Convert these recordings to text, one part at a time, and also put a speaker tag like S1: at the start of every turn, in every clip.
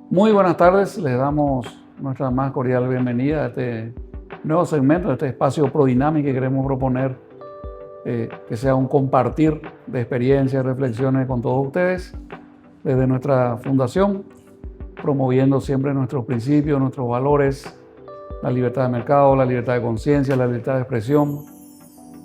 S1: Muy buenas tardes, les damos nuestra más cordial bienvenida a este nuevo segmento, a este espacio Prodinámica que queremos proponer, que sea un compartir de experiencias, reflexiones con todos ustedes desde nuestra fundación, promoviendo siempre nuestros principios, nuestros valores, la libertad de mercado, la libertad de conciencia, la libertad de expresión,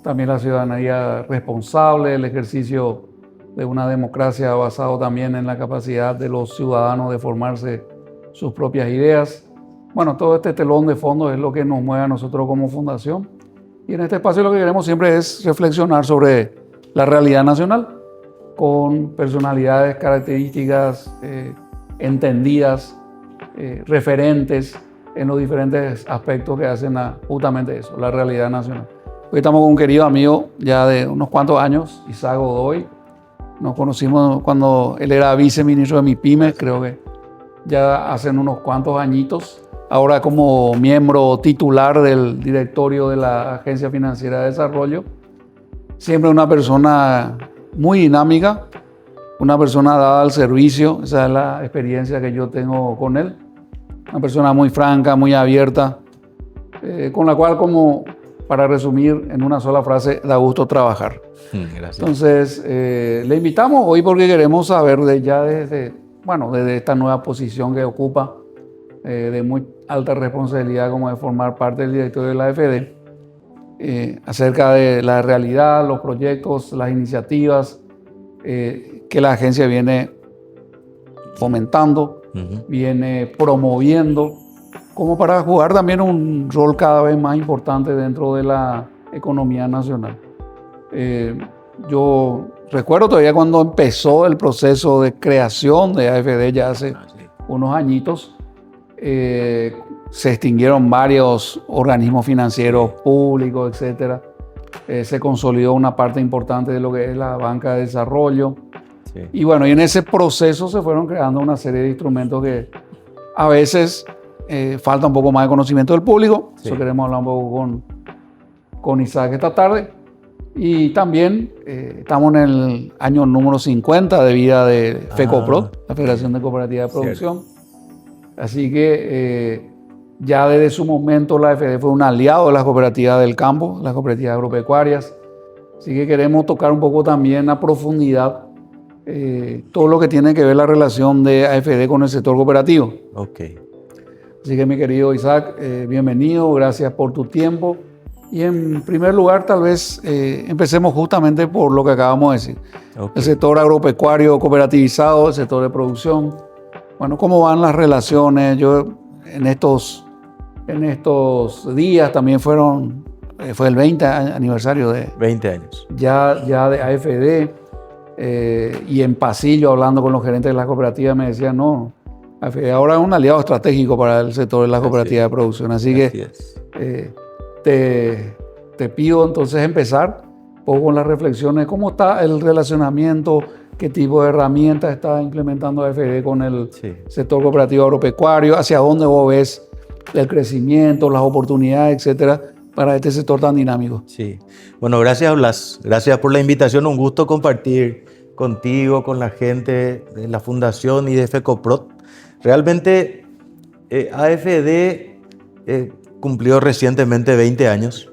S1: también la ciudadanía responsable, el ejercicio de una democracia basado también en la capacidad de los ciudadanos de formarse sus propias ideas. Bueno, todo este telón de fondo es lo que nos mueve a nosotros como fundación. Y en este espacio lo que queremos siempre es reflexionar sobre la realidad nacional con personalidades, características entendidas, referentes en los diferentes aspectos que hacen justamente eso, la realidad nacional. Hoy estamos con un querido amigo ya de unos cuantos años, Isaac Godoy. Nos conocimos cuando él era viceministro de MIPYME, creo que ya hacen unos cuantos añitos. Ahora como miembro titular del directorio de la Agencia Financiera de Desarrollo. Siempre una persona muy dinámica, una persona dada al servicio. Esa es la experiencia que yo tengo con él. Una persona muy franca, muy abierta, con la cual, como para resumir en una sola frase, da gusto trabajar.
S2: Gracias.
S1: Entonces, le invitamos hoy porque queremos saber desde esta nueva posición que ocupa, de muy alta responsabilidad, como de formar parte del directorio de la AFD, acerca de la realidad, los proyectos, las iniciativas que la agencia viene fomentando, viene promoviendo, como para jugar también un rol cada vez más importante dentro de la economía nacional. Yo recuerdo todavía cuando empezó el proceso de creación de AFD ya hace unos añitos, se extinguieron varios organismos financieros públicos, etc. Se consolidó una parte importante de lo que es la banca de desarrollo. Sí. Y bueno, y en ese proceso se fueron creando una serie de instrumentos que a veces falta un poco más de conocimiento del público. Sí. Eso queremos hablar un poco con Isaac esta tarde. Y también estamos en el año número 50 de vida de FECOPROD, la Federación de Cooperativas de Producción. Cierto. Así que ya desde su momento la AFD fue un aliado de las cooperativas del campo, las cooperativas agropecuarias. Así que queremos tocar un poco también a profundidad todo lo que tiene que ver la relación de AFD con el sector cooperativo.
S2: Okay.
S1: Así que mi querido Isaac, bienvenido, gracias por tu tiempo. Y en primer lugar, tal vez empecemos justamente por lo que acabamos de decir. Okay. El sector agropecuario cooperativizado, el sector de producción. Bueno, ¿cómo van las relaciones? Yo en estos días también fue el 20 aniversario de...
S2: 20 años.
S1: Ya de AFD. Y en pasillo, hablando con los gerentes de las cooperativas, me decían, no, AFD ahora es un aliado estratégico para el sector de las cooperativas de producción. Así que... Te pido entonces empezar un poco con las reflexiones. ¿Cómo está el relacionamiento? ¿Qué tipo de herramientas está implementando AFD con el sector cooperativo agropecuario? ¿Hacia dónde vos ves el crecimiento, las oportunidades, etcétera, para este sector tan dinámico?
S2: Sí. Bueno, gracias, Blas. Gracias por la invitación. Un gusto compartir contigo, con la gente de la Fundación y de FECOPROD. Realmente AFD... cumplió recientemente 20 años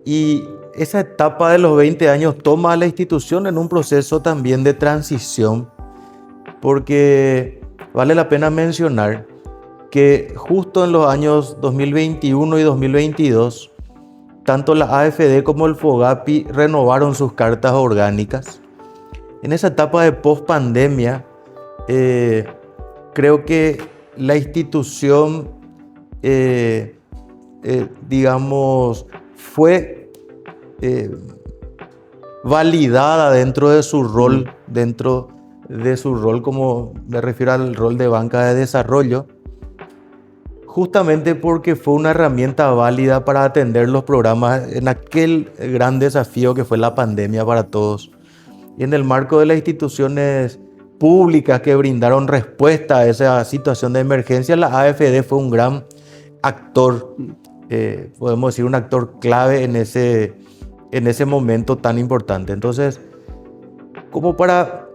S2: y esa etapa de los 20 años toma a la institución en un proceso también de transición, porque vale la pena mencionar que justo en los años 2021 y 2022 tanto la AFD como el FOGAPI renovaron sus cartas orgánicas. En esa etapa de post-pandemia creo que la institución fue validada dentro de su rol, como me refiero al rol de banca de desarrollo, justamente porque fue una herramienta válida para atender los programas en aquel gran desafío que fue la pandemia para todos. Y en el marco de las instituciones públicas que brindaron respuesta a esa situación de emergencia, la AFD fue un gran actor, podemos decir un actor clave en ese momento tan importante. Entonces, como para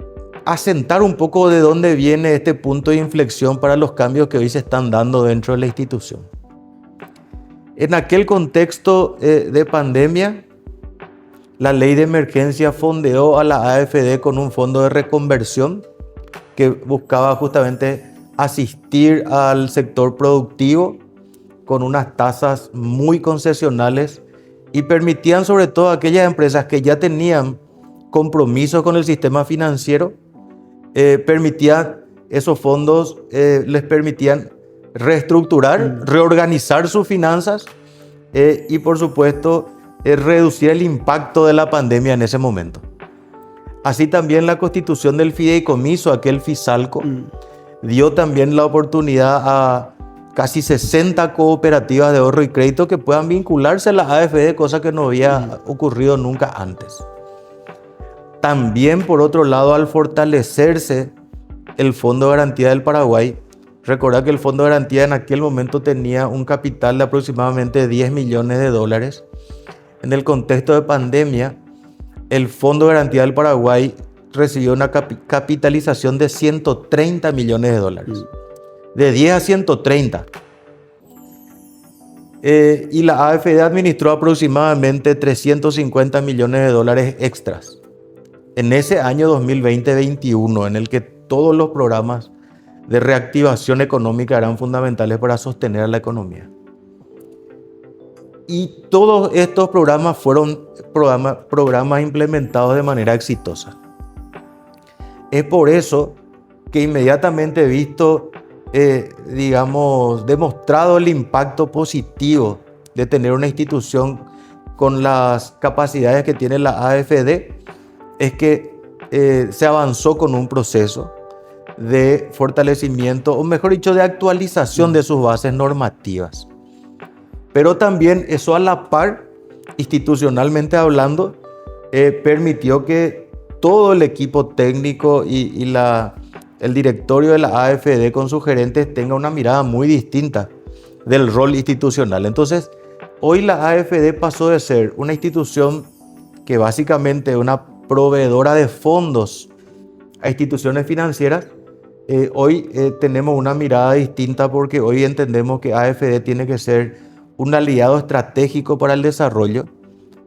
S2: asentar un poco de dónde viene este punto de inflexión para los cambios que hoy se están dando dentro de la institución. En aquel contexto de pandemia, la ley de emergencia fondeó a la AFD con un fondo de reconversión que buscaba justamente asistir al sector productivo con unas tasas muy concesionales y permitían sobre todo a aquellas empresas que ya tenían compromisos con el sistema financiero, esos fondos les permitían reestructurar, reorganizar sus finanzas y por supuesto reducir el impacto de la pandemia en ese momento. Así también la constitución del fideicomiso, aquel Fisalco, dio también la oportunidad a casi 60 cooperativas de ahorro y crédito que puedan vincularse a la AFD, cosa que no había ocurrido nunca antes. También, por otro lado, al fortalecerse el Fondo de Garantía del Paraguay, recordad que el Fondo de Garantía en aquel momento tenía un capital de aproximadamente $10 millones. En el contexto de pandemia, el Fondo de Garantía del Paraguay recibió una capitalización de $130 millones. De 10 a 130. Y la AFD administró aproximadamente $350 millones extras en ese año 2020-21, en el que todos los programas de reactivación económica eran fundamentales para sostener a la economía. Y todos estos programas fueron programas implementados de manera exitosa. Es por eso que inmediatamente visto, demostrado el impacto positivo de tener una institución con las capacidades que tiene la AFD, es que se avanzó con un proceso de fortalecimiento, o mejor dicho, de actualización de sus bases normativas. Pero también eso a la par, institucionalmente hablando, permitió que todo el equipo técnico y el directorio de la AFD con sus gerentes tenga una mirada muy distinta del rol institucional. Entonces, hoy la AFD pasó de ser una institución que básicamente es una proveedora de fondos a instituciones financieras. Hoy tenemos una mirada distinta porque hoy entendemos que AFD tiene que ser un aliado estratégico para el desarrollo,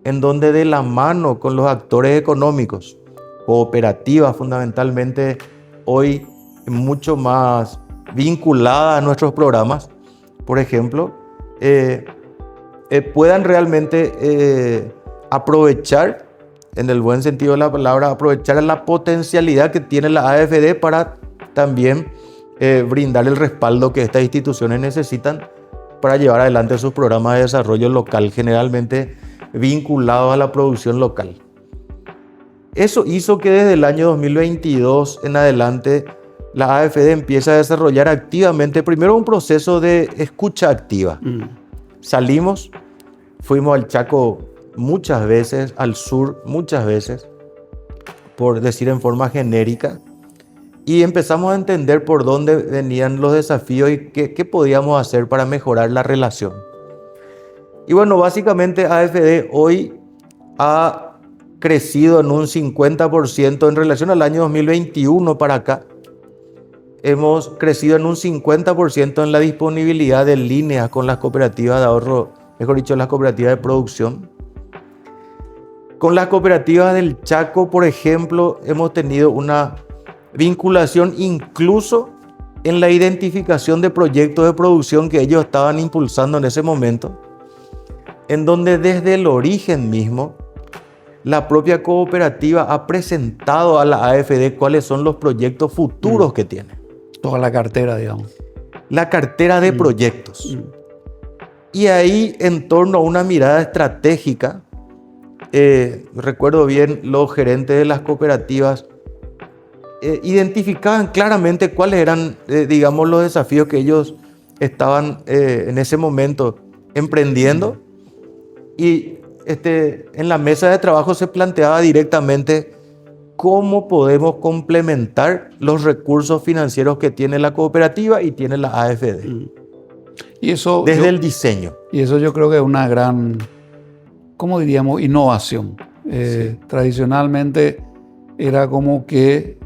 S2: en donde de la mano con los actores económicos, cooperativas fundamentalmente, hoy mucho más vinculada a nuestros programas, por ejemplo, puedan realmente aprovechar, en el buen sentido de la palabra, aprovechar la potencialidad que tiene la AFD para también brindar el respaldo que estas instituciones necesitan para llevar adelante sus programas de desarrollo local, generalmente vinculados a la producción local. Eso hizo que desde el año 2022 en adelante la AFD empieza a desarrollar activamente primero un proceso de escucha activa. Salimos, fuimos al Chaco muchas veces, al sur muchas veces, por decir en forma genérica, y empezamos a entender por dónde venían los desafíos y qué podíamos hacer para mejorar la relación. Y bueno, básicamente AFD hoy ha crecido en un 50% en relación al año 2021 para acá. Hemos crecido en un 50% en la disponibilidad de líneas con las cooperativas de ahorro, mejor dicho, las cooperativas de producción. Con las cooperativas del Chaco, por ejemplo, hemos tenido una vinculación incluso en la identificación de proyectos de producción que ellos estaban impulsando en ese momento, en donde desde el origen mismo la propia cooperativa ha presentado a la AFD cuáles son los proyectos futuros que tiene.
S1: Toda la cartera, digamos.
S2: La cartera de proyectos. Y ahí, en torno a una mirada estratégica, recuerdo bien, los gerentes de las cooperativas identificaban claramente cuáles eran, los desafíos que ellos estaban en ese momento emprendiendo. Y en la mesa de trabajo se planteaba directamente cómo podemos complementar los recursos financieros que tiene la cooperativa y tiene la AFD.
S1: Y eso,
S2: desde el diseño.
S1: Y eso yo creo que es una gran, ¿cómo diríamos?, innovación.
S2: Sí.
S1: Tradicionalmente era como que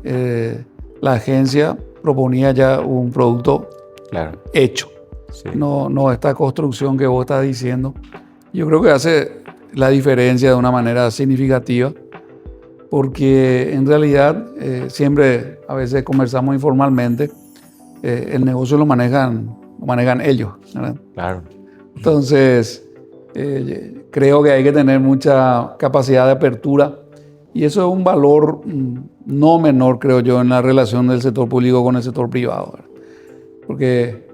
S1: la agencia proponía ya un producto hecho. Sí. No esta construcción que vos estás diciendo. Yo creo que hace la diferencia de una manera significativa, porque en realidad siempre a veces conversamos informalmente, el negocio lo manejan ellos, ¿verdad?
S2: Claro.
S1: Entonces, creo que hay que tener mucha capacidad de apertura, y eso es un valor no menor, creo yo, en la relación del sector público con el sector privado, ¿verdad? Porque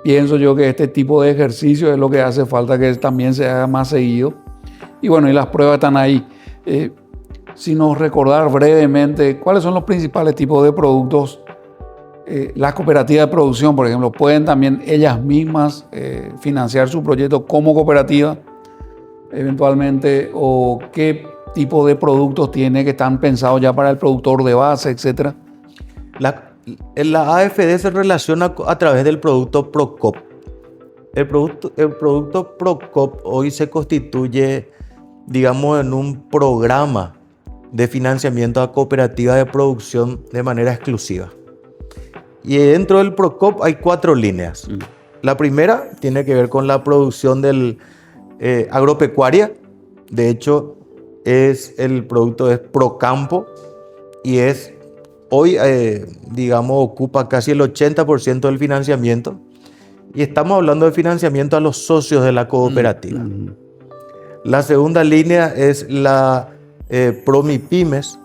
S1: pienso yo que este tipo de ejercicio es lo que hace falta que también se haga más seguido. Y bueno, y las pruebas están ahí. Si nos recordar brevemente, ¿cuáles son los principales tipos de productos? Las cooperativas de producción, por ejemplo, ¿pueden también ellas mismas financiar su proyecto como cooperativa eventualmente? ¿O qué tipo de productos tiene que están pensados ya para el productor de base, etcétera?
S2: La AFD se relaciona a través del producto Procop. El producto Procop hoy se constituye, digamos, en un programa de financiamiento a cooperativas de producción de manera exclusiva. Y dentro del Procop hay 4 líneas. La primera tiene que ver con la producción agropecuaria. De hecho, el producto es Procampo y hoy, digamos, ocupa casi el 80% del financiamiento. Y estamos hablando de financiamiento a los socios de la cooperativa. La segunda línea es la Promipymes,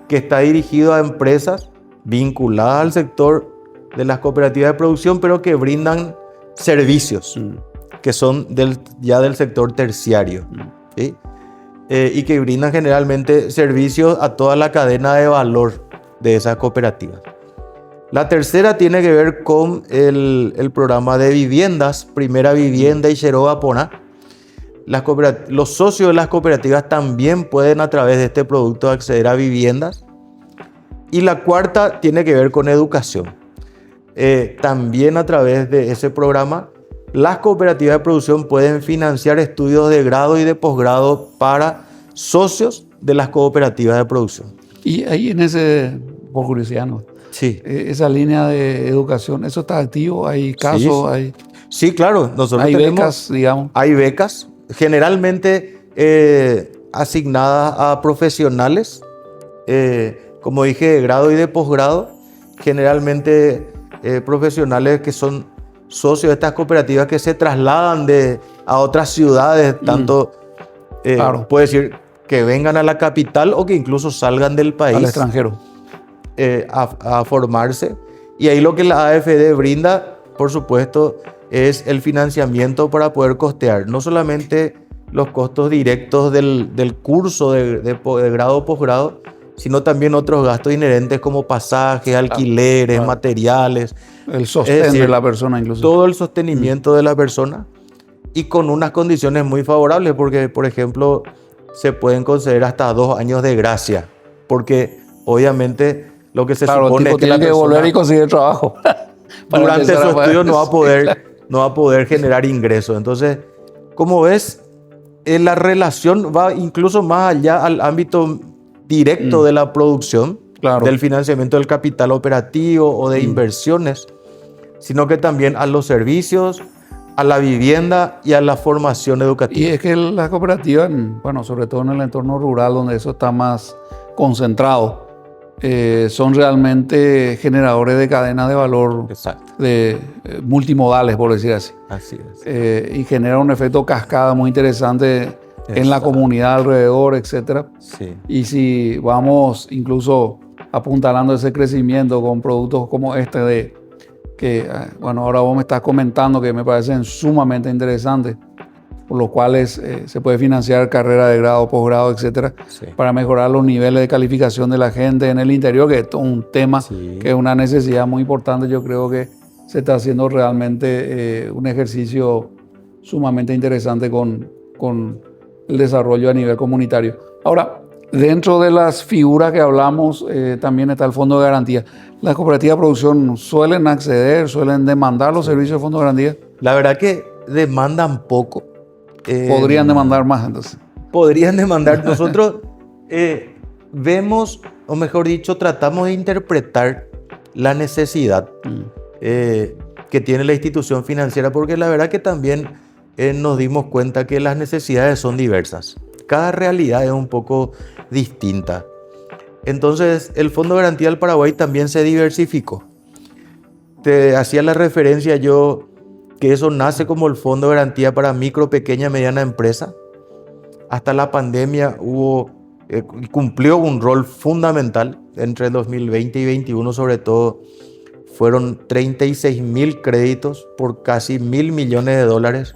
S2: que está dirigido a empresas vinculadas al sector de las cooperativas de producción, pero que brindan servicios que son ya del sector terciario, ¿sí? Y que brindan generalmente servicios a toda la cadena de valor de esas cooperativas. La tercera tiene que ver con el programa de viviendas, Primera Vivienda y Cheroba Pona. Los socios de las cooperativas también pueden a través de este producto acceder a viviendas. Y la cuarta tiene que ver con educación. También a través de ese programa, las cooperativas de producción pueden financiar estudios de grado y de posgrado para socios de las cooperativas de producción.
S1: Y ahí por curiosidad, ¿no?
S2: Sí.
S1: Esa línea de educación, ¿eso está activo? ¿Hay casos?
S2: Sí, sí, claro. Nosotros
S1: hay
S2: tenemos
S1: becas, digamos.
S2: Hay becas, generalmente asignadas a profesionales, como dije, de grado y de posgrado, generalmente profesionales que son socios de estas cooperativas que se trasladan a otras ciudades, tanto
S1: claro.
S2: Puede decir que vengan a la capital o que incluso salgan del país.
S1: Al extranjero.
S2: A formarse. Y ahí lo que la AFD brinda, por supuesto, es el financiamiento para poder costear no solamente los costos directos del curso de grado o posgrado, sino también otros gastos inherentes como pasajes, alquileres, materiales.
S1: El sostén de la persona incluso.
S2: Todo el sostenimiento de la persona, y con unas condiciones muy favorables, porque, por ejemplo, se pueden conceder hasta 2 años de gracia, porque obviamente lo que se supone es que la persona
S1: volver y conseguir trabajo.
S2: Durante su estudio no va a poder generar ingresos. Entonces, como ves, la relación va incluso más allá al ámbito directo de la producción, del financiamiento del capital operativo o de inversiones, sino que también a los servicios, a la vivienda y a la formación educativa.
S1: Y es que las cooperativas, bueno, sobre todo en el entorno rural donde eso está más concentrado, son realmente generadores de cadenas de valor.
S2: Exacto.
S1: Multimodales, por decir así.
S2: Así es.
S1: Y genera un efecto cascada muy interesante en la comunidad alrededor, etc.
S2: Sí.
S1: Y si vamos incluso apuntalando ese crecimiento con productos como este bueno, ahora vos me estás comentando que me parecen sumamente interesantes, por los cuales se puede financiar carrera de grado, posgrado, etcétera, para mejorar los niveles de calificación de la gente en el interior, que es todo un tema que es una necesidad muy importante. Yo creo que se está haciendo realmente un ejercicio sumamente interesante con el desarrollo a nivel comunitario. Ahora, dentro de las figuras que hablamos, también está el Fondo de Garantía. ¿Las cooperativas de producción suelen acceder, suelen demandar los servicios de Fondo de Garantía?
S2: La verdad que demandan poco.
S1: Podrían demandar más, entonces.
S2: Podrían demandar. Nosotros vemos, o mejor dicho, tratamos de interpretar la necesidad que tiene la institución financiera, porque la verdad que también nos dimos cuenta que las necesidades son diversas. Cada realidad es un poco distinta. Entonces, el Fondo de Garantía del Paraguay también se diversificó. Te hacía la referencia yo que eso nace como el Fondo de Garantía para micro, pequeña y mediana empresa. Hasta la pandemia cumplió un rol fundamental entre el 2020 y 2021, sobre todo. Fueron 36.000 créditos por casi $1.000 millones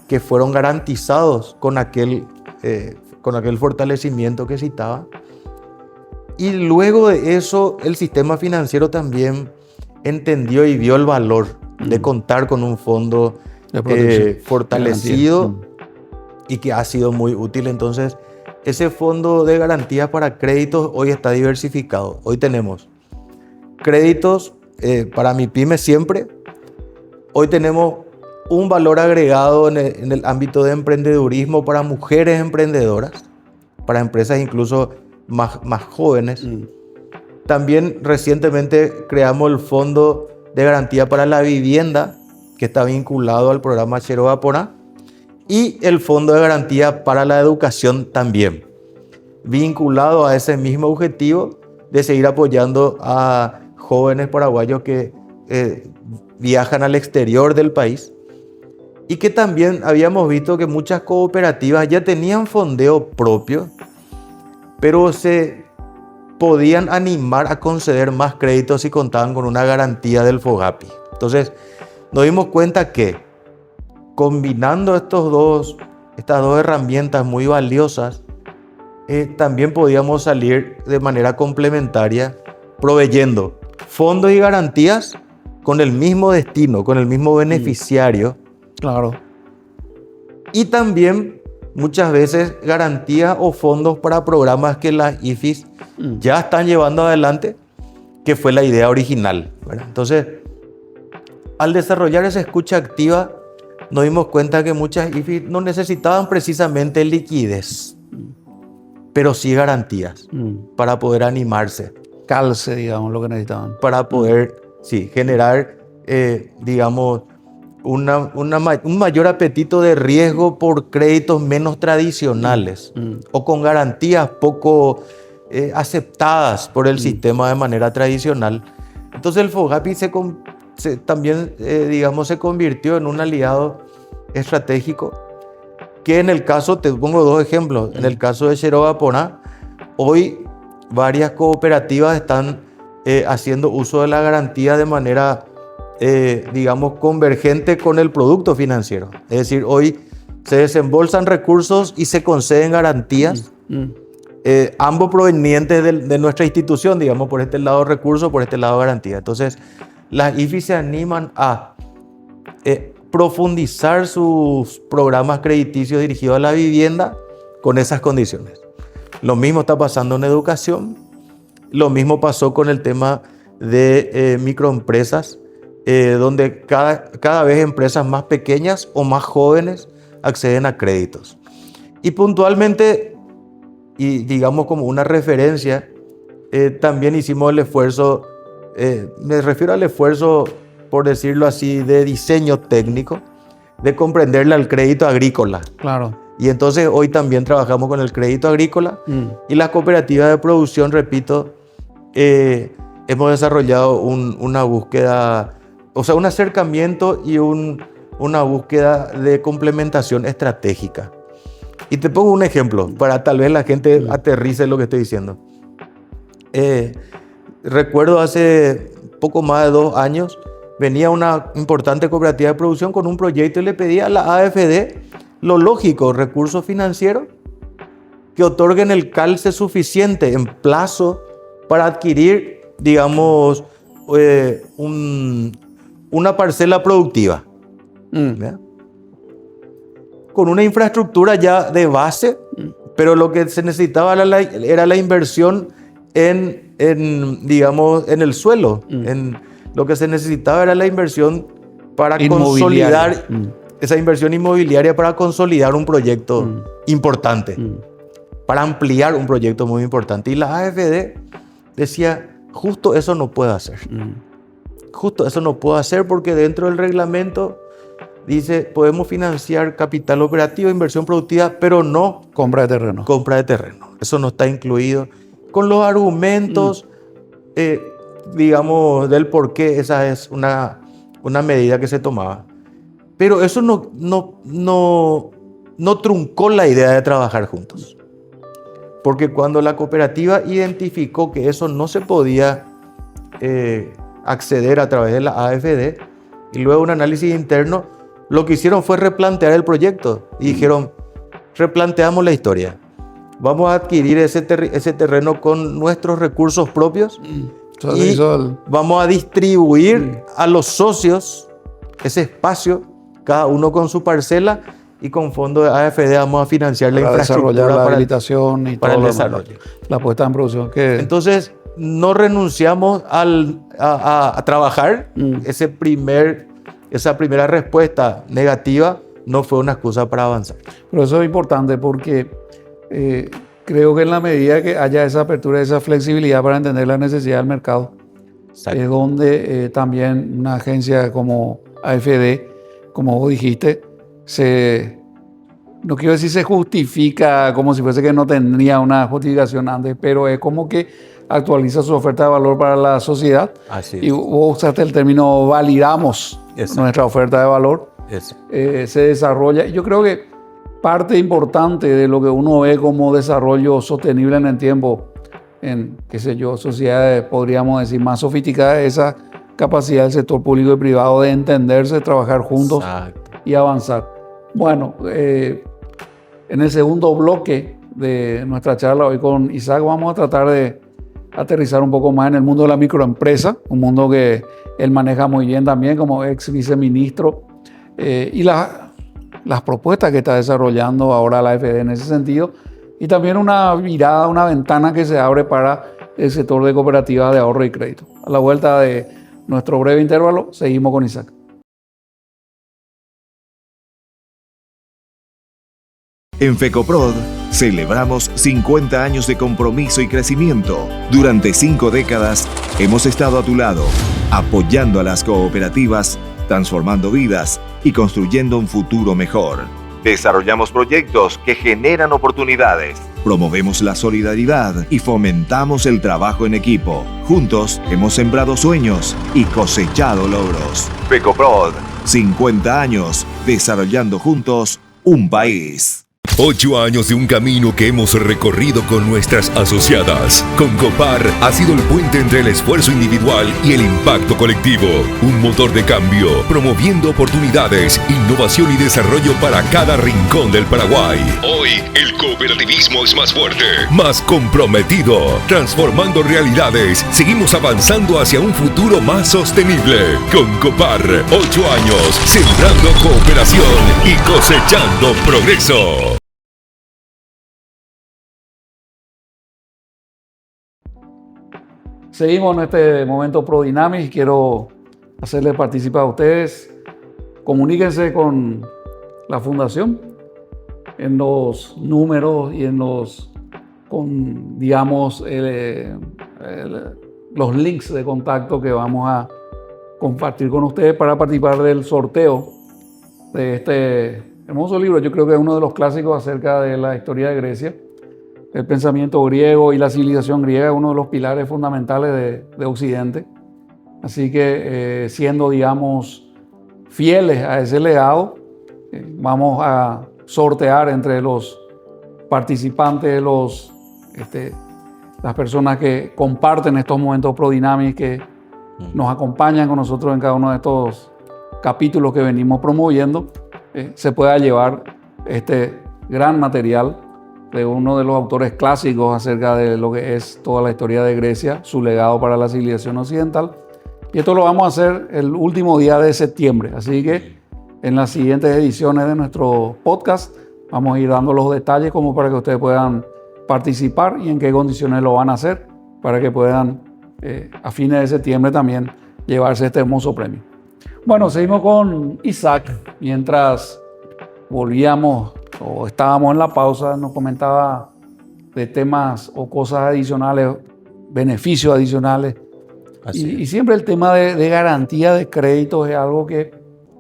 S2: que fueron garantizados con aquel fortalecimiento que citaba. Y luego de eso, el sistema financiero también entendió y vio el valor de contar con un fondo fortalecido y que ha sido muy útil. Entonces, ese fondo de garantía para créditos hoy está diversificado. Hoy tenemos créditos para MIPYME siempre. Hoy tenemos un valor agregado en el ámbito de emprendedurismo para mujeres emprendedoras, para empresas incluso más jóvenes. También recientemente creamos el Fondo de Garantía para la Vivienda, que está vinculado al programa Cheroa Porá, y el Fondo de Garantía para la Educación también, vinculado a ese mismo objetivo de seguir apoyando a jóvenes paraguayos que viajan al exterior del país, y que también habíamos visto que muchas cooperativas ya tenían fondeo propio, pero se podían animar a conceder más créditos si contaban con una garantía del FOGAPI. Entonces, nos dimos cuenta que combinando estas dos herramientas muy valiosas, también podíamos salir de manera complementaria proveyendo fondos y garantías con el mismo destino, con el mismo beneficiario.
S1: Claro.
S2: Y también muchas veces garantías o fondos para programas que las IFIs ya están llevando adelante, que fue la idea original, ¿verdad? Entonces, al desarrollar esa escucha activa, nos dimos cuenta que muchas IFIs no necesitaban precisamente liquidez, pero sí garantías para poder animarse.
S1: Calce, digamos, lo que necesitaban.
S2: Para poder, sí, generar, digamos, un mayor apetito de riesgo por créditos menos tradicionales o con garantías poco aceptadas por el sistema de manera tradicional. Entonces el FOGAPI también, digamos, se convirtió en un aliado estratégico que en el caso, te pongo dos ejemplos, en el caso de Cheroa Porá, hoy varias cooperativas están haciendo uso de la garantía de manera digamos, convergente con el producto financiero. Es decir, hoy se desembolsan recursos y se conceden garantías, ambos provenientes de nuestra institución, digamos, por este lado recursos, por este lado garantía. Entonces, las IFI se animan a profundizar sus programas crediticios dirigidos a la vivienda con esas condiciones. Lo mismo está pasando en educación, lo mismo pasó con el tema de microempresas, donde cada vez empresas más pequeñas o más jóvenes acceden a créditos. Y puntualmente, y digamos como una referencia, también hicimos el esfuerzo, me refiero al esfuerzo, por decirlo así, de diseño técnico, de comprenderle al crédito agrícola.
S1: Claro.
S2: Y entonces hoy también trabajamos con el crédito agrícola y las cooperativas de producción, repito, hemos desarrollado una búsqueda, o sea, un acercamiento y una búsqueda de complementación estratégica. Y te pongo un ejemplo para tal vez la gente aterrice lo que estoy diciendo. Recuerdo hace poco más de 2 años, venía una importante cooperativa de producción con un proyecto y le pedía a la AFD lo lógico, recursos financieros que otorguen el calce suficiente en plazo para adquirir, digamos, una parcela productiva. Con una infraestructura ya de base, pero lo que se necesitaba era la inversión digamos, en el suelo. Lo que se necesitaba era la inversión para consolidar, esa inversión inmobiliaria para consolidar un proyecto importante. para ampliar un proyecto muy importante. Y la AFD decía, justo eso no puedo hacer. Justo eso no puedo hacer porque dentro del reglamento dice, podemos financiar capital operativo, inversión productiva, pero no
S1: compra de terreno.
S2: Compra de terreno. Eso no está incluido. Con los argumentos, digamos, del por qué esa es una medida que se tomaba. Pero eso no truncó la idea de trabajar juntos. Porque cuando la cooperativa identificó que eso no se podía acceder a través de la AFD, y luego un análisis interno, lo que hicieron fue replantear el proyecto. Y dijeron, replanteamos la historia. Vamos a adquirir ese terreno con nuestros recursos propios y vamos a distribuir a los socios ese espacio, cada uno con su parcela, y con fondos de AFD vamos a financiar la infraestructura
S1: desarrollar la habilitación y
S2: para
S1: todo
S2: el desarrollo.
S1: La puesta en producción.
S2: Entonces, no renunciamos a trabajar. Esa primera respuesta negativa no fue una excusa para avanzar.
S1: Pero eso es importante porque creo que en la medida que haya esa apertura, esa flexibilidad para entender la necesidad del mercado, es donde también una agencia como AFD, como vos dijiste, no quiero decir se justifica como si fuese que no tendría una justificación antes, pero es como que actualiza su oferta de valor para la sociedad.
S2: Así es.
S1: Y vos usaste el término validamos nuestra oferta de valor. Se desarrolla. Yo creo que parte importante de lo que uno ve como desarrollo sostenible en el tiempo, en, qué sé yo, sociedades, podríamos decir, más sofisticadas, esa capacidad del sector público y privado de entenderse, trabajar juntos y avanzar. Bueno, en el segundo bloque de nuestra charla hoy con Isaac vamos a tratar de aterrizar un poco más en el mundo de la microempresa, un mundo que él maneja muy bien también como ex viceministro, y las propuestas que está desarrollando ahora la AFD en ese sentido, y también una mirada, una ventana que se abre para el sector de cooperativas de ahorro y crédito. A la vuelta de nuestro breve intervalo, seguimos con Isaac.
S3: En FECOPROD celebramos 50 años de compromiso y crecimiento. Durante 5 décadas hemos estado a tu lado, apoyando a las cooperativas, transformando vidas y construyendo un futuro mejor. Desarrollamos proyectos que generan oportunidades. Promovemos la solidaridad y fomentamos el trabajo en equipo. Juntos hemos sembrado sueños y cosechado logros. FECOPROD, 50 años desarrollando juntos un país.
S4: 8 años de un camino que hemos recorrido con nuestras asociadas. Concopar ha sido el puente entre el esfuerzo individual y el impacto colectivo. Un motor de cambio, promoviendo oportunidades, innovación y desarrollo para cada rincón del Paraguay. Hoy, el cooperativismo es más fuerte, más comprometido, transformando realidades. Seguimos avanzando hacia un futuro más sostenible. Concopar, 8 años, sembrando cooperación y cosechando progreso.
S1: Seguimos en este momento ProDynamics. Quiero hacerles participar a ustedes. Comuníquense con la fundación en los números y en los, digamos, los links de contacto que vamos a compartir con ustedes para participar del sorteo de este hermoso libro. Yo creo que es uno de los clásicos acerca de la historia de Grecia. El pensamiento griego y la civilización griega es uno de los pilares fundamentales de Occidente. Así que siendo, digamos, fieles a ese legado, vamos a sortear entre los participantes, las personas que comparten estos momentos ProDynamics, que nos acompañan con nosotros en cada uno de estos capítulos que venimos promoviendo, se pueda llevar este gran material de uno de los autores clásicos acerca de lo que es toda la historia de Grecia, su legado para la civilización occidental. Y esto lo vamos a hacer el último día de septiembre. Así que en las siguientes ediciones de nuestro podcast vamos a ir dando los detalles como para que ustedes puedan participar y en qué condiciones lo van a hacer para que puedan a fines de septiembre también llevarse este hermoso premio. Bueno, seguimos con Isaac. Mientras volvíamos o estábamos en la pausa, nos comentaba de temas o cosas adicionales, beneficios adicionales. Y siempre el tema de garantía de créditos es algo que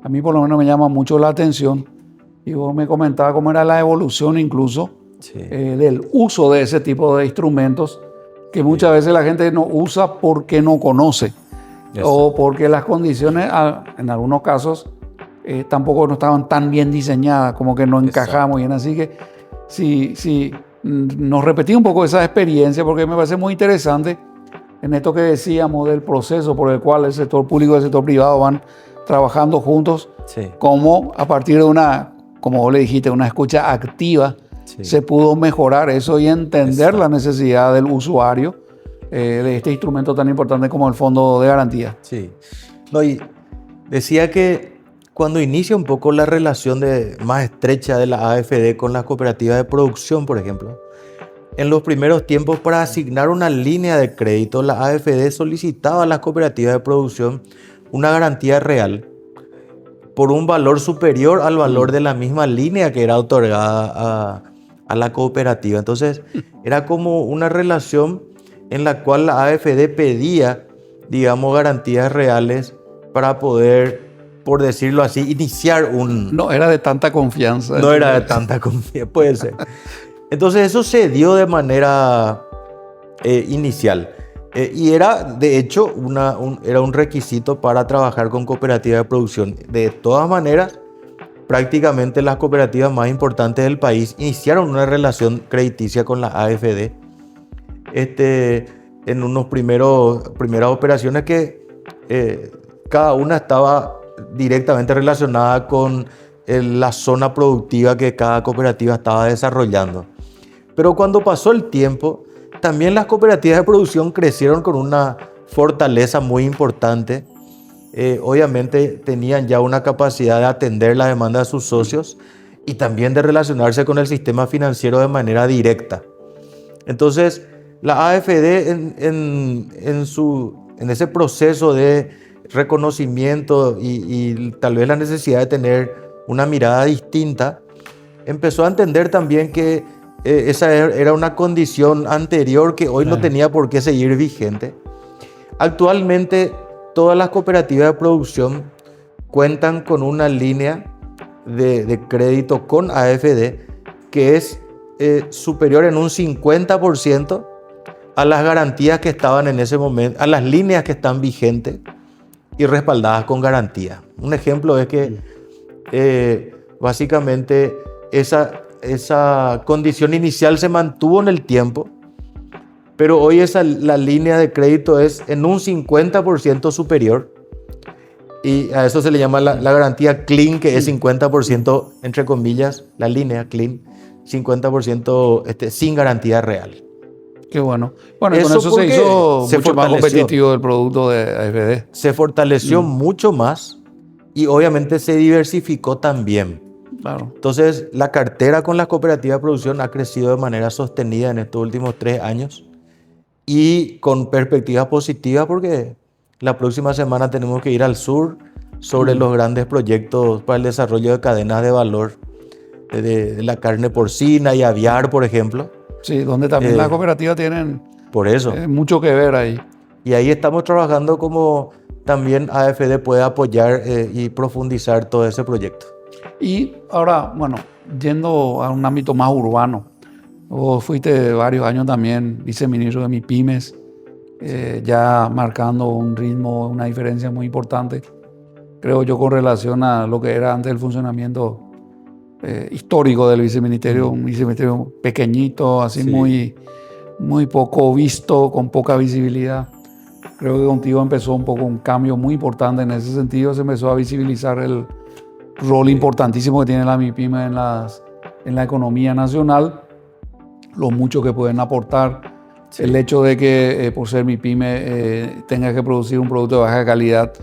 S1: a mí por lo menos me llama mucho la atención. Y vos me comentabas cómo era la evolución incluso del uso de ese tipo de instrumentos que muchas veces la gente no usa porque no conoce o porque las condiciones en algunos casos tampoco no estaban tan bien diseñadas, como que no encajamos bien. Así que si nos repetí un poco esa experiencia, porque me parece muy interesante en esto que decíamos del proceso por el cual el sector público y el sector privado van trabajando juntos, como a partir de una, como vos le dijiste, una escucha activa, se pudo mejorar eso y entender la necesidad del usuario de este instrumento tan importante como el Fondo de Garantía.
S2: Sí. No, y decía que cuando inicia un poco la relación más estrecha de la AFD con las cooperativas de producción, por ejemplo, en los primeros tiempos, para asignar una línea de crédito, la AFD solicitaba a las cooperativas de producción una garantía real por un valor superior al valor de la misma línea que era otorgada a la cooperativa. Entonces, era como una relación en la cual la AFD pedía, digamos, garantías reales para poder, por decirlo así, iniciar un...
S1: No era de tanta confianza.
S2: No era de tanta confianza, puede ser. Entonces eso se dio de manera inicial y era de hecho era un requisito para trabajar con cooperativas de producción. De todas maneras, prácticamente las cooperativas más importantes del país iniciaron una relación crediticia con la AFD en unos primeras operaciones que cada una estaba directamente relacionada con la zona productiva que cada cooperativa estaba desarrollando. Pero cuando pasó el tiempo, también las cooperativas de producción crecieron con una fortaleza muy importante. Obviamente tenían ya una capacidad de atender la demanda de sus socios y también de relacionarse con el sistema financiero de manera directa. Entonces, la AFD en ese proceso de reconocimiento y tal vez la necesidad de tener una mirada distinta, empezó a entender también que esa era una condición anterior que hoy no tenía por qué seguir vigente. Actualmente, todas las cooperativas de producción cuentan con una línea de crédito con AFD que es superior en un 50% a las garantías que estaban en ese momento, a las líneas que están vigentes y respaldadas con garantía. Un ejemplo es que básicamente esa condición inicial se mantuvo en el tiempo, pero hoy la línea de crédito es en un 50% superior y a eso se le llama la garantía clean, que es 50% entre comillas, la línea clean, 50% sin garantía real.
S1: Qué bueno. Bueno, y con eso se hizo mucho más competitivo el producto de AFD.
S2: Se fortaleció mucho más y obviamente se diversificó también.
S1: Claro.
S2: Entonces, la cartera con las cooperativas de producción ha crecido de manera sostenida en estos últimos 3 años y con perspectivas positivas, porque la próxima semana tenemos que ir al sur sobre los grandes proyectos para el desarrollo de cadenas de valor de la carne porcina y aviar, por ejemplo.
S1: Sí, donde también las cooperativas tienen
S2: por eso
S1: mucho que ver ahí.
S2: Y ahí estamos trabajando como también AFD puede apoyar y profundizar todo ese proyecto.
S1: Y ahora, bueno, yendo a un ámbito más urbano, vos fuiste varios años también viceministro de MIPYMES, ya marcando un ritmo, una diferencia muy importante, creo yo, con relación a lo que era antes el funcionamiento histórico del viceministerio, un viceministerio pequeñito, así muy poco visto, con poca visibilidad. Creo que contigo empezó un poco un cambio muy importante en ese sentido, se empezó a visibilizar el rol importantísimo que tiene la MIPYME en la economía nacional, lo mucho que pueden aportar, el hecho de que por ser MIPYME tenga que producir un producto de baja calidad,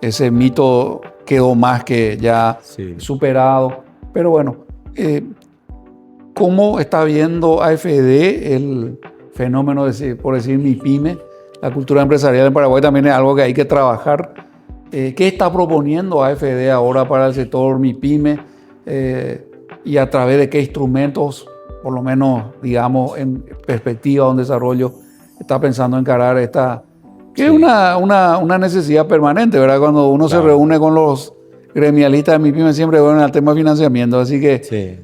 S1: ese mito quedó más que ya superado. Pero bueno, ¿cómo está viendo AFD el fenómeno por decir MIPYME? La cultura empresarial en Paraguay también es algo que hay que trabajar. ¿Qué está proponiendo AFD ahora para el sector MIPYME y a través de qué instrumentos por lo menos, digamos, en perspectiva de un desarrollo, está pensando encarar esta, que es una necesidad permanente, ¿verdad? Cuando uno se reúne con los gremialistas de MIPYME siempre van al tema de financiamiento, así que,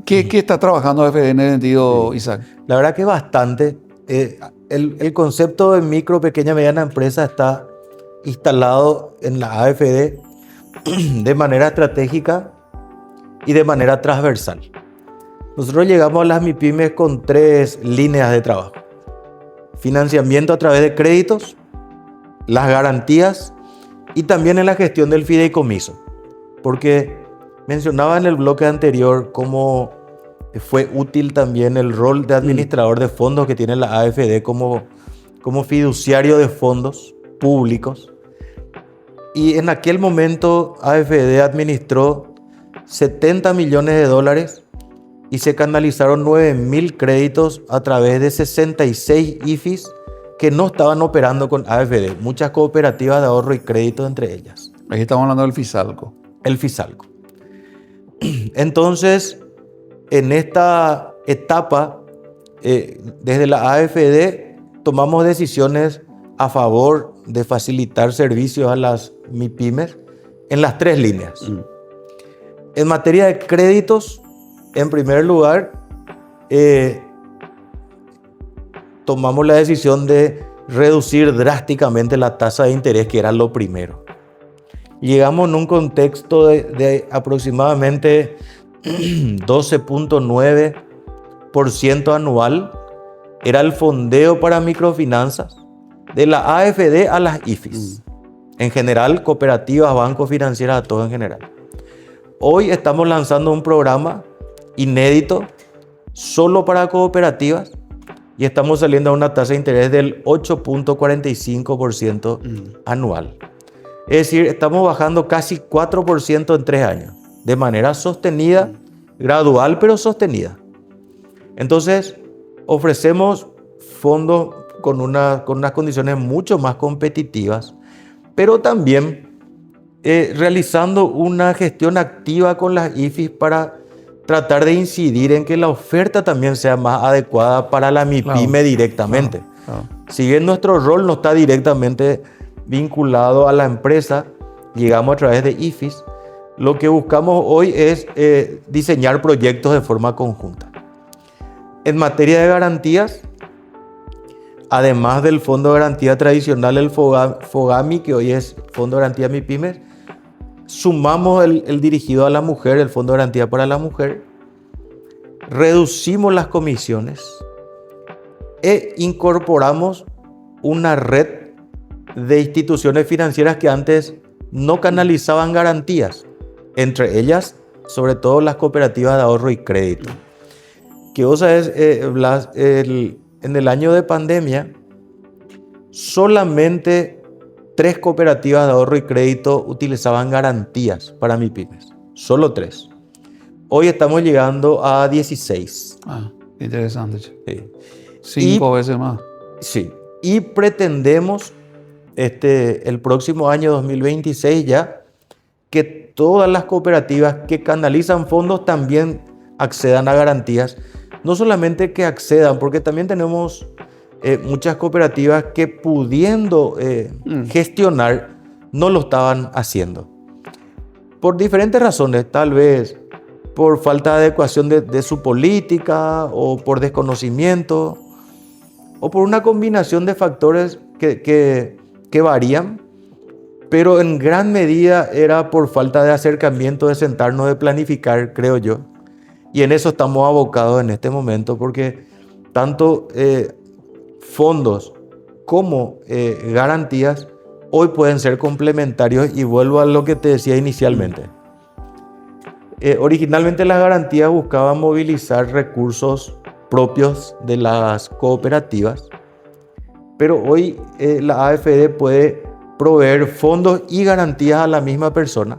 S1: ¿qué está trabajando AFD en ese sentido, Isaac?
S2: La verdad que bastante. El concepto de micro, pequeña, mediana empresa está instalado en la AFD de manera estratégica y de manera transversal. Nosotros llegamos a las MIPYMES con 3 líneas de trabajo: financiamiento a través de créditos, las garantías y también en la gestión del fideicomiso. Porque mencionaba en el bloque anterior cómo fue útil también el rol de administrador de fondos que tiene la AFD como fiduciario de fondos públicos. Y en aquel momento AFD administró $70 millones y se canalizaron 9.000 créditos a través de 66 IFIs que no estaban operando con AFD, muchas cooperativas de ahorro y crédito entre ellas.
S1: Ahí estamos hablando del Fisalco.
S2: El Fisalco. Entonces, en esta etapa, desde la AFD tomamos decisiones a favor de facilitar servicios a las MIPYMES en las 3 líneas. En materia de créditos, en primer lugar, tomamos la decisión de reducir drásticamente la tasa de interés, que era lo primero. Llegamos en un contexto de aproximadamente 12.9% anual. Era el fondeo para microfinanzas de la AFD a las IFIs. En general, cooperativas, bancos, financieras, a todo en general. Hoy estamos lanzando un programa inédito solo para cooperativas y estamos saliendo a una tasa de interés del 8.45% anual. Es decir, estamos bajando casi 4% en 3 años, de manera sostenida, gradual pero sostenida. Entonces, ofrecemos fondos con unas condiciones mucho más competitivas, pero también realizando una gestión activa con las IFIs para tratar de incidir en que la oferta también sea más adecuada para la MIPYME directamente. Si bien nuestro rol no está directamente vinculado a la empresa, llegamos a través de IFIs, lo que buscamos hoy es diseñar proyectos de forma conjunta. En materia de garantías, además del Fondo de Garantía tradicional, el FOGAMI, que hoy es Fondo de Garantía MIPYMES, sumamos el dirigido a la mujer, el Fondo de Garantía para la Mujer, reducimos las comisiones e incorporamos una red de instituciones financieras que antes no canalizaban garantías, entre ellas, sobre todo, las cooperativas de ahorro y crédito. Que vos sabés, Blas, en el año de pandemia, solamente 3 cooperativas de ahorro y crédito utilizaban garantías para MIPYMES. Solo 3. Hoy estamos llegando a 16.
S1: Interesante.
S2: Sí.
S1: 5 veces más.
S2: Sí. Y pretendemos el próximo año 2026 ya que todas las cooperativas que canalizan fondos también accedan a garantías. No solamente que accedan, porque también tenemos muchas cooperativas que pudiendo gestionar no lo estaban haciendo. Por diferentes razones, tal vez por falta de adecuación de su política o por desconocimiento o por una combinación de factores que varían, pero en gran medida era por falta de acercamiento, de sentarnos, de planificar, creo yo. Y en eso estamos abocados en este momento, porque tanto fondos como garantías hoy pueden ser complementarios, y vuelvo a lo que te decía inicialmente. Originalmente las garantías buscaban movilizar recursos propios de las cooperativas, pero hoy la AFD puede proveer fondos y garantías a la misma persona.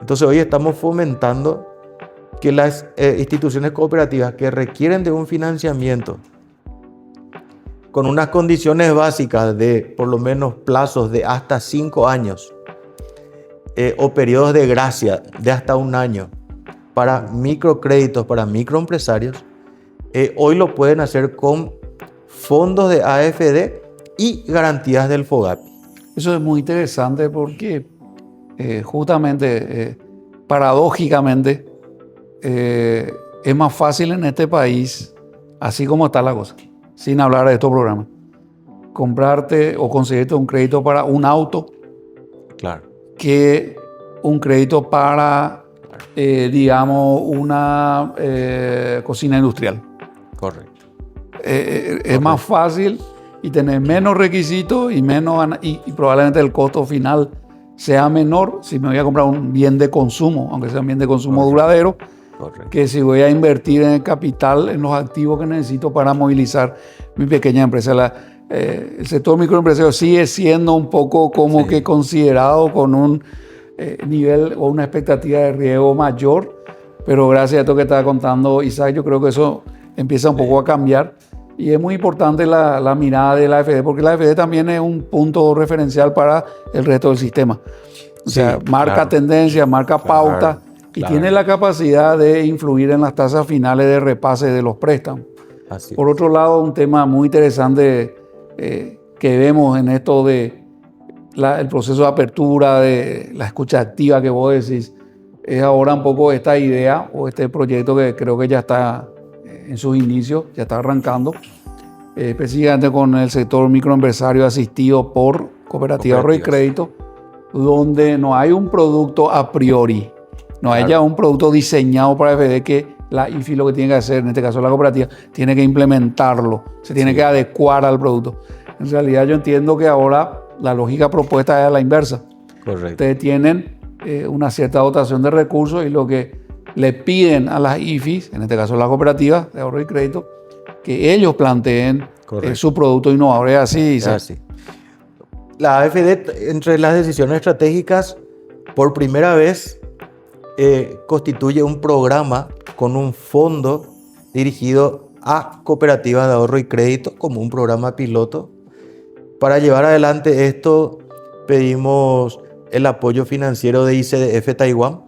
S2: Entonces hoy estamos fomentando que las instituciones cooperativas que requieren de un financiamiento con unas condiciones básicas de por lo menos plazos de hasta 5 años o periodos de gracia de hasta 1 año para microcréditos, para microempresarios, hoy lo pueden hacer con fondos de AFD y garantías del FOGAPI.
S1: Eso es muy interesante porque justamente, paradójicamente, es más fácil en este país, así como está la cosa, sin hablar de estos programas, comprarte o conseguirte un crédito para un auto,
S2: Claro.
S1: que un crédito para, digamos, una cocina industrial.
S2: Correcto.
S1: Es más fácil y tener menos requisitos y probablemente el costo final sea menor si me voy a comprar un bien de consumo, aunque sea un bien de consumo duradero, que si voy a invertir en el capital, en los activos que necesito para movilizar mi pequeña empresa. El sector microempresario sigue siendo un poco como que considerado con un nivel o una expectativa de riesgo mayor, pero gracias a esto que estaba contando Isaac, yo creo que eso empieza un poco a cambiar. Y es muy importante la mirada de la AFD, porque la AFD también es un punto referencial para el resto del sistema. O sea, marca tendencia, marca pauta y tiene la capacidad de influir en las tasas finales de repase de los préstamos. Por otro lado, un tema muy interesante que vemos en esto de el proceso de apertura, de la escucha activa que vos decís, es ahora un poco esta idea o este proyecto que creo que ya está en sus inicios, ya está arrancando, específicamente con el sector microempresario asistido por Cooperativa Ahorro y Crédito, donde no hay un producto a priori, no hay ya un producto diseñado para AFD que la IFI lo que tiene que hacer, en este caso la cooperativa, tiene que implementarlo, se tiene que adecuar al producto. En realidad yo entiendo que ahora la lógica propuesta es la inversa.
S2: Correcto.
S1: Ustedes tienen una cierta dotación de recursos y lo que le piden a las IFIs, en este caso la cooperativa de ahorro y crédito, que ellos planteen su producto innovador. ¿Es así?
S2: Es así. La AFD, entre las decisiones estratégicas, por primera vez constituye un programa con un fondo dirigido a cooperativas de ahorro y crédito como un programa piloto. Para llevar adelante esto, pedimos el apoyo financiero de ICDF Taiwán,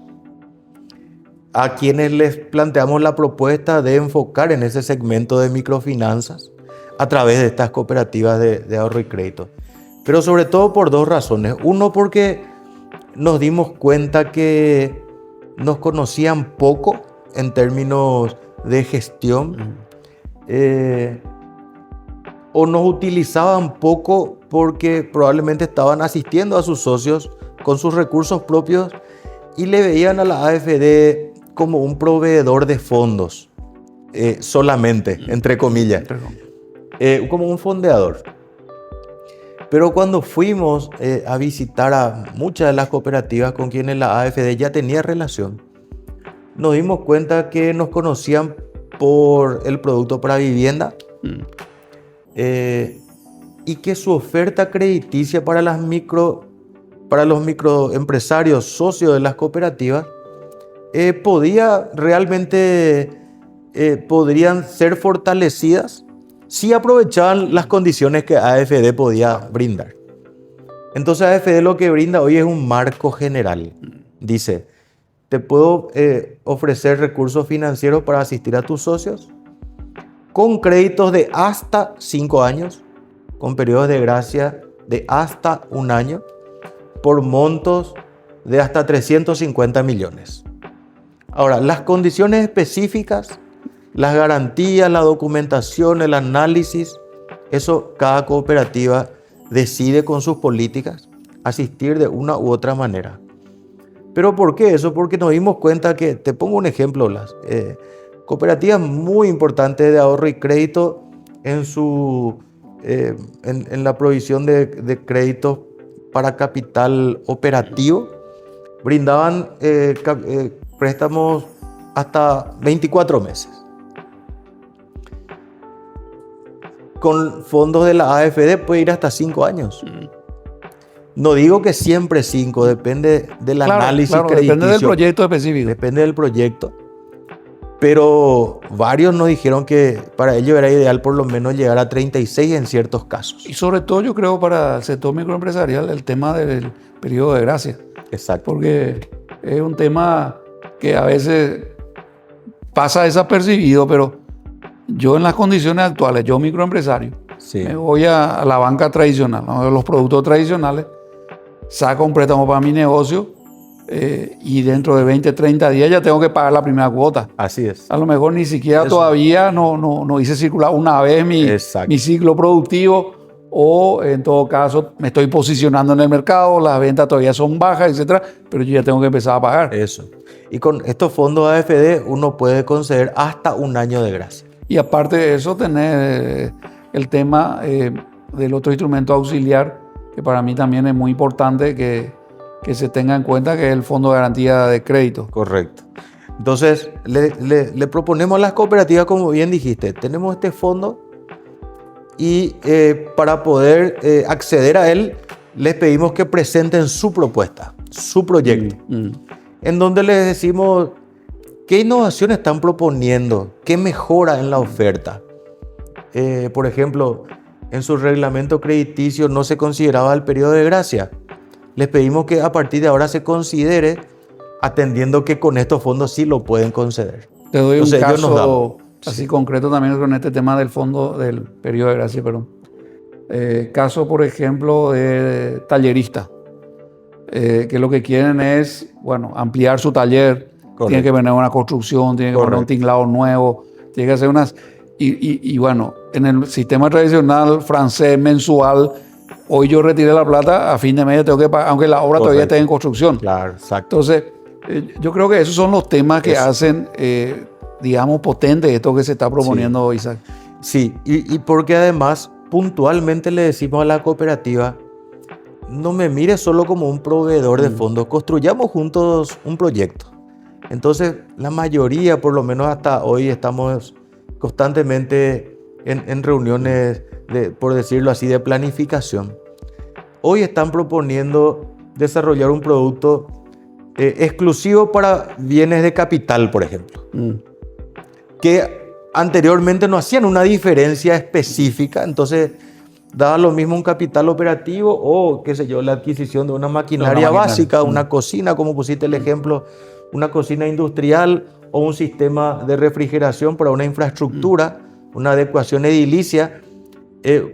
S2: a quienes les planteamos la propuesta de enfocar en ese segmento de microfinanzas a través de estas cooperativas de ahorro y crédito. Pero sobre todo por dos razones. Uno, porque nos dimos cuenta que nos conocían poco en términos de gestión, o nos utilizaban poco porque probablemente estaban asistiendo a sus socios con sus recursos propios y le veían a la AFD como un proveedor de fondos, solamente, entre comillas, como un fondeador. Pero cuando fuimos a visitar a muchas de las cooperativas con quienes la AFD ya tenía relación, nos dimos cuenta que nos conocían por el producto para vivienda y que su oferta crediticia para los microempresarios socios de las cooperativas podrían ser fortalecidas si aprovechaban las condiciones que AFD podía brindar. Entonces AFD lo que brinda hoy es un marco general. Dice, te puedo ofrecer recursos financieros para asistir a tus socios con créditos de hasta 5 años, con periodos de gracia de hasta 1 año, por montos de hasta 350 millones. Ahora, las condiciones específicas, las garantías, la documentación, el análisis, eso cada cooperativa decide con sus políticas asistir de una u otra manera. ¿Pero por qué eso? Porque nos dimos cuenta que, te pongo un ejemplo, las cooperativas muy importantes de ahorro y crédito en la provisión de créditos para capital operativo, brindaban préstamos hasta 24 meses. Con fondos de la AFD puede ir hasta 5 años. No digo que siempre 5, depende del análisis crediticio.
S1: Depende del proyecto específico.
S2: Depende del proyecto. Pero varios nos dijeron que para ellos era ideal por lo menos llegar a 36 en ciertos casos.
S1: Y sobre todo yo creo para el sector microempresarial el tema del periodo de gracia.
S2: Exacto.
S1: Porque es un tema que a veces pasa desapercibido, pero Yo en las condiciones actuales, yo microempresario,
S2: Sí.
S1: me voy a la banca tradicional, ¿no? Los productos tradicionales, saco un préstamo para mi negocio y dentro de 20, 30 días ya tengo que pagar la primera cuota.
S2: Así es.
S1: A lo mejor ni siquiera
S2: Eso.
S1: todavía no hice circular una vez
S2: Exacto.
S1: mi ciclo productivo, o en todo caso me estoy posicionando en el mercado, las ventas todavía son bajas, etcétera, pero yo ya tengo que empezar a pagar.
S2: Eso. Y con estos fondos AFD uno puede conceder hasta 1 año de gracia.
S1: Y aparte de eso, tener el tema del otro instrumento auxiliar, que para mí también es muy importante que se tenga en cuenta, que es el Fondo de Garantía de Crédito.
S2: Correcto. Entonces, le proponemos a las cooperativas, como bien dijiste, tenemos este fondo y para poder acceder a él, les pedimos que presenten su propuesta, su proyecto, en donde les decimos qué innovación están proponiendo, qué mejora en la oferta. Por ejemplo, en su reglamento crediticio no se consideraba el periodo de gracia. Les pedimos que a partir de ahora se considere, atendiendo que con estos fondos sí lo pueden conceder.
S1: Te doy
S2: Entonces,
S1: un
S2: ellos nos
S1: caso
S2: dan.
S1: así
S2: Sí.
S1: concreto también con este tema del fondo del periodo de gracia, perdón. Caso, por ejemplo, de tallerista, que lo que quieren es, bueno, ampliar su taller.
S2: Correcto.
S1: Tiene que poner una construcción, tiene que poner un
S2: Correcto.
S1: tinglado nuevo, tiene que hacer unas... Y bueno, en el sistema tradicional francés mensual, hoy yo retiré la plata, a fin de mes tengo que pagar, aunque la obra todavía
S2: Correcto.
S1: esté en construcción.
S2: Claro, exacto.
S1: Entonces, yo creo que esos son los temas que
S2: Eso.
S1: hacen, digamos, potente esto que se está proponiendo, Isaac.
S2: Sí, y porque además puntualmente le decimos a la cooperativa, no me mire solo como un proveedor de fondos, construyamos juntos un proyecto. Entonces, la mayoría, por lo menos hasta hoy, estamos constantemente en reuniones, por decirlo así, de planificación. Hoy están proponiendo desarrollar un producto exclusivo para bienes de capital, por ejemplo, que anteriormente no hacían una diferencia específica, entonces daba lo mismo un capital operativo o, qué sé yo, la adquisición de una maquinaria básica, una cocina, como pusiste el ejemplo, una cocina industrial o un sistema de refrigeración para una infraestructura, una adecuación edilicia,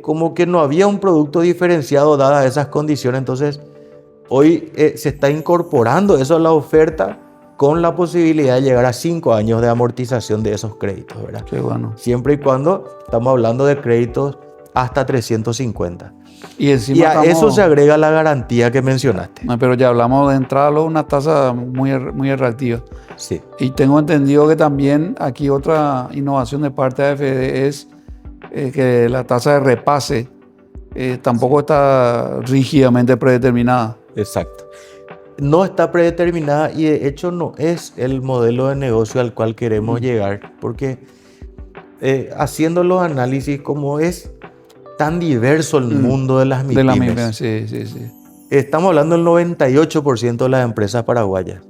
S2: como que no había un producto diferenciado dadas esas condiciones. Entonces, hoy se está incorporando eso a la oferta con la posibilidad de llegar a 5 años de amortización de esos créditos, ¿verdad?
S1: Qué bueno.
S2: Siempre y cuando estamos hablando de créditos hasta 350.
S1: Y encima
S2: Y a eso se agrega la garantía que mencionaste.
S1: No, pero ya hablamos de entrada, luego una tasa muy atractiva.
S2: Sí.
S1: Y tengo entendido que también aquí otra innovación de parte de AFD es que la tasa de repase tampoco está rígidamente predeterminada.
S2: Exacto. No está predeterminada y de hecho no es el modelo de negocio al cual queremos llegar, porque haciendo los análisis, como es tan diverso el mundo de las
S1: De la
S2: MIPYMES,
S1: sí.
S2: estamos hablando del 98% de las empresas paraguayas.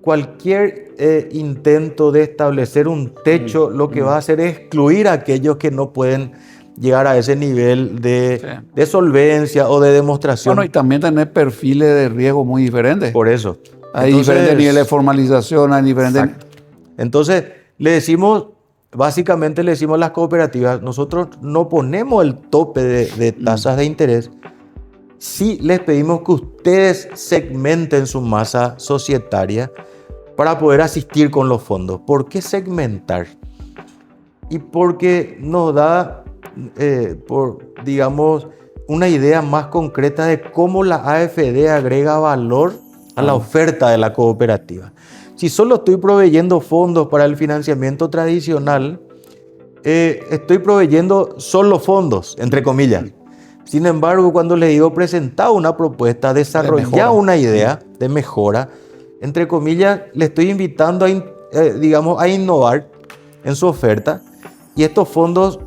S2: Cualquier intento de establecer un techo lo que va a hacer es excluir a aquellos que no pueden llegar a ese nivel de solvencia o de demostración.
S1: Bueno, y también tener perfiles de riesgo muy diferentes.
S2: Por eso.
S1: Hay
S2: Entonces,
S1: diferentes niveles de formalización, hay diferentes...
S2: Exacto. Entonces, básicamente le decimos a las cooperativas, nosotros no ponemos el tope de tasas de interés, sí les pedimos que ustedes segmenten su masa societaria para poder asistir con los fondos. ¿Por qué segmentar? Y porque nos da, digamos, una idea más concreta de cómo la AFD agrega valor a la oferta de la cooperativa. Si solo estoy proveyendo fondos para el financiamiento tradicional, estoy proveyendo solo fondos, entre comillas. Sin embargo, cuando le digo presentar una propuesta, desarrollar una idea de mejora, entre comillas, le estoy invitando a innovar en su oferta. Y estos fondos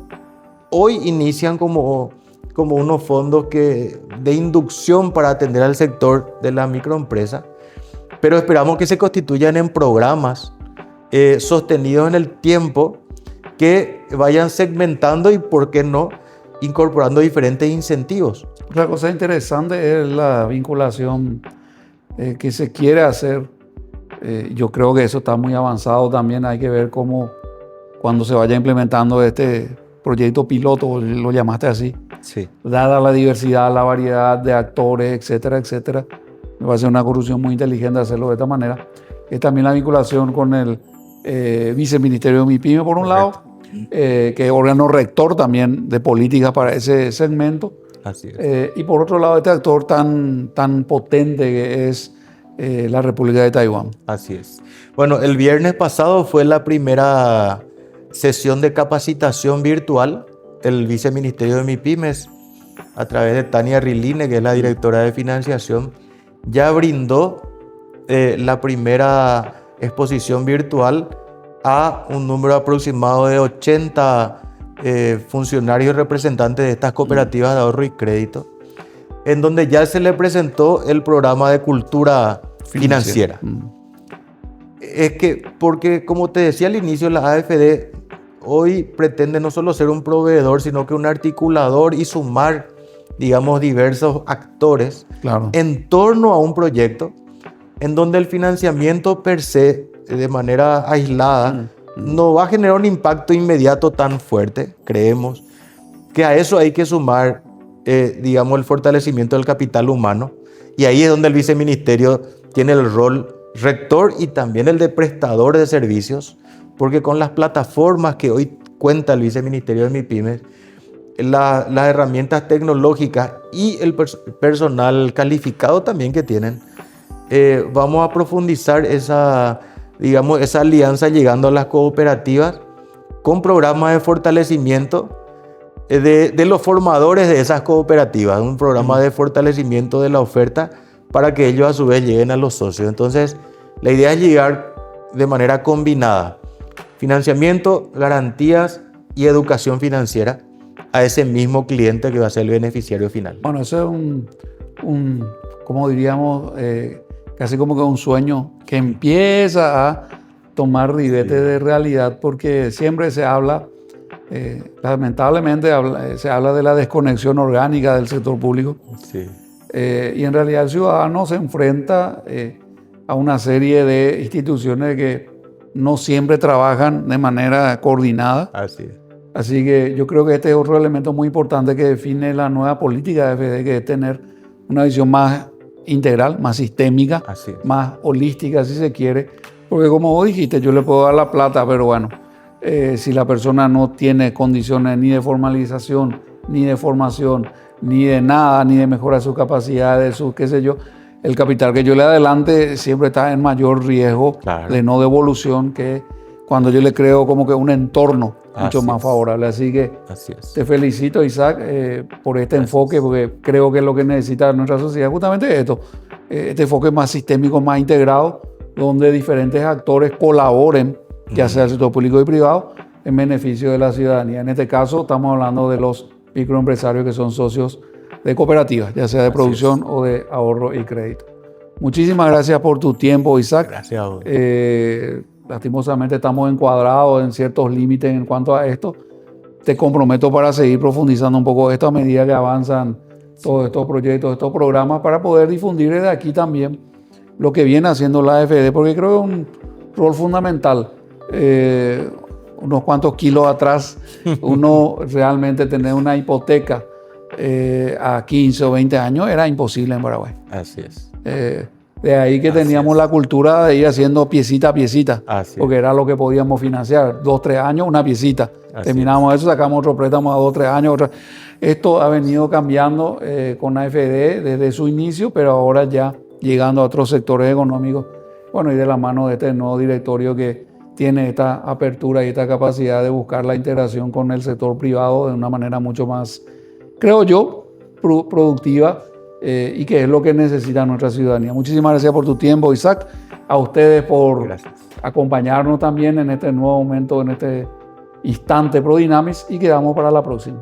S2: hoy inician como unos fondos de inducción para atender al sector de la microempresa, pero esperamos que se constituyan en programas sostenidos en el tiempo que vayan segmentando y, ¿por qué no?, incorporando diferentes incentivos.
S1: Otra cosa interesante es la vinculación que se quiere hacer. Yo creo que eso está muy avanzado también. Hay que ver cómo cuando se vaya implementando este proyecto piloto, lo llamaste así,
S2: Sí.
S1: dada la diversidad, la variedad de actores, etcétera, etcétera, me parece una corrupción muy inteligente hacerlo de esta manera. Es también la vinculación con el viceministerio de MIPYME, por un lado, que es órgano rector también de políticas para ese segmento.
S2: Así es.
S1: Y por otro lado, este actor tan potente que es la República de Taiwán.
S2: Así es. Bueno, el viernes pasado fue la primera sesión de capacitación virtual. El viceministerio de MIPYMES, a través de Tania Riline, que es la directora de financiación, ya brindó la primera exposición virtual a un número aproximado de 80 funcionarios y representantes de estas cooperativas de ahorro y crédito, en donde ya se le presentó el programa de cultura financiera. Es que, porque como te decía al inicio, la AFD hoy pretende no solo ser un proveedor, sino que un articulador y sumar, digamos, diversos actores en torno a un proyecto en donde el financiamiento per se, de manera aislada, no va a generar un impacto inmediato tan fuerte, creemos, que a eso hay que sumar, digamos, el fortalecimiento del capital humano. Y ahí es donde el viceministerio tiene el rol rector y también el de prestador de servicios, porque con las plataformas que hoy cuenta el viceministerio de MIPYMES, las herramientas tecnológicas y el personal calificado también que tienen, vamos a profundizar esa alianza llegando a las cooperativas con programas de fortalecimiento de los formadores de esas cooperativas, un programa de fortalecimiento de la oferta para que ellos a su vez lleguen a los socios. Entonces, la idea es llegar de manera combinada: financiamiento, garantías y educación financiera a ese mismo cliente que va a ser el beneficiario final.
S1: Bueno, eso es como diríamos, casi como que un sueño que empieza a tomar ribete de realidad, porque siempre se habla, lamentablemente se habla de la desconexión orgánica del sector público.
S2: Sí.
S1: Y en realidad el ciudadano se enfrenta a una serie de instituciones que no siempre trabajan de manera coordinada.
S2: Así es.
S1: Así que yo creo que este es otro elemento muy importante que define la nueva política de FD, que es tener una visión más integral, más sistémica, más holística, si se quiere. Porque como vos dijiste, yo le puedo dar la plata, pero bueno, si la persona no tiene condiciones ni de formalización, ni de formación, ni de nada, ni de mejora de sus capacidades, su qué sé yo, el capital que yo le adelante siempre está en mayor riesgo de no devolución que cuando yo le creo como que un entorno mucho más favorable. Así que te felicito, Isaac, por este enfoque, porque creo que es lo que necesita nuestra sociedad, justamente esto, este enfoque más sistémico, más integrado, donde diferentes actores colaboren, ya sea el sector público y privado, en beneficio de la ciudadanía. En este caso estamos hablando de los microempresarios que son socios de cooperativas, ya sea de producción o de ahorro y crédito. Muchísimas gracias por tu tiempo, Isaac.
S2: Gracias a vos.
S1: Lastimosamente estamos encuadrados en ciertos límites en cuanto a esto. Te comprometo para seguir profundizando un poco esto a medida que avanzan todos estos proyectos, estos programas, para poder difundir desde aquí también lo que viene haciendo la AFD, porque creo que es un rol fundamental. Unos cuantos kilos atrás, uno realmente tener una hipoteca a 15 o 20 años era imposible en Paraguay.
S2: Así es.
S1: De ahí que teníamos la cultura de ir haciendo piecita a piecita, porque era lo que podíamos financiar. 2 o 3 años, una piecita. Terminamos eso, sacamos otro préstamo a 2 o 3 años. Esto ha venido cambiando con la AFD desde su inicio, pero ahora ya llegando a otros sectores económicos. Bueno, y de la mano de este nuevo directorio que tiene esta apertura y esta capacidad de buscar la integración con el sector privado de una manera mucho más, creo yo, productiva, y que es lo que necesita nuestra ciudadanía. Muchísimas gracias por tu tiempo, Isaac. A ustedes por acompañarnos también en este nuevo momento, en este instante ProDynamis, y quedamos para la próxima.